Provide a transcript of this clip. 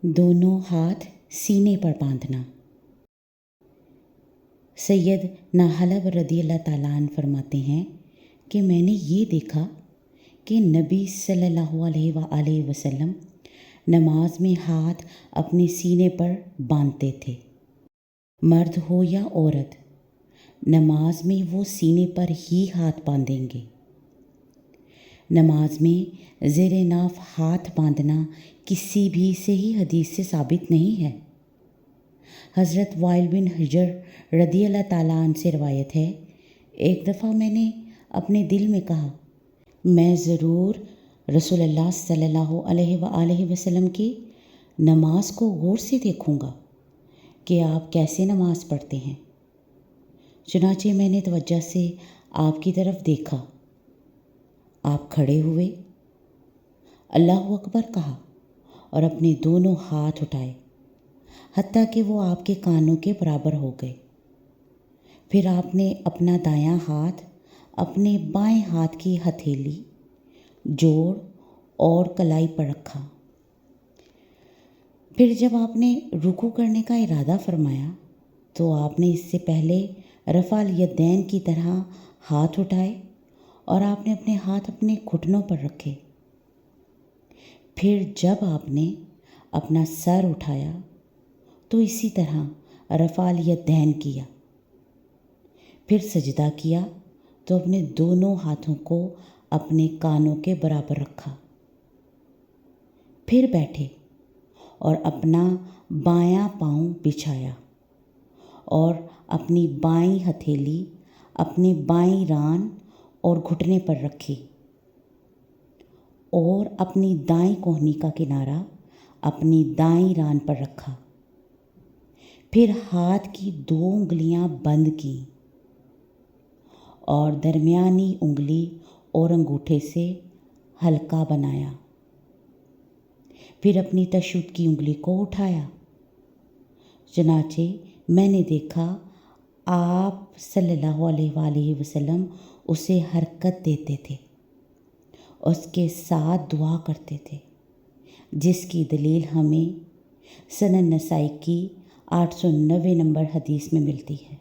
दोनों हाथ सीने पर बांधना। सैयद नाहलब रदी अल्लाह ताला अन्हु फरमाते हैं कि मैंने ये देखा कि नबी सल्लल्लाहु अलैहि वसल्लम नमाज में हाथ अपने सीने पर बांधते थे। मर्द हो या औरत, नमाज में वो सीने पर ही हाथ बांधेंगे। नमाज में ज़ेरे नाफ हाथ बांधना किसी भी सही हदीस से साबित नहीं है। हज़रत वाइल बिन हुजर रदी अल्लाह ताला अन्हु से रवायत है, एक दफ़ा मैंने अपने दिल में कहा, मैं ज़रूर रसूलुल्लाह सल्लल्लाहु अलैहि वसल्लम की नमाज को गौर से देखूँगा कि आप कैसे नमाज पढ़ते हैं। चुनाचे मैंने तवज्जो से आपकी तरफ देखा। आप खड़े हुए, अल्लाहु अकबर कहा और अपने दोनों हाथ उठाए, हत्ता कि वो आपके कानों के बराबर हो गए। फिर आपने अपना दायां हाथ अपने बाएं हाथ की हथेली, जोड़ और कलाई पर रखा। फिर जब आपने रुकू करने का इरादा फरमाया तो आपने इससे पहले रफ़ाल यदैन की तरह हाथ उठाए और आपने अपने हाथ अपने घुटनों पर रखे। फिर जब आपने अपना सर उठाया तो इसी तरह रफ़ाल यदैन किया। फिर सजदा किया तो अपने दोनों हाथों को अपने कानों के बराबर रखा। फिर बैठे और अपना बायां पाँव बिछाया और अपनी बाईं हथेली अपने बाईं रान और घुटने पर रखी और अपनी दाईं कोहनी का किनारा अपनी दाईं रान पर रखा। फिर हाथ की 2 उंगलियां बंद की और दरमियानी उंगली और अंगूठे से हल्का बनाया। फिर अपनी तशुद की उंगली को उठाया। चनाचे मैंने देखा आप सल्लल्लाहु अलैहि वसल्लम उसे हरकत देते थे, उसके साथ दुआ करते थे, जिसकी दलील हमें सनन नसाई की 890 नंबर हदीस में मिलती है।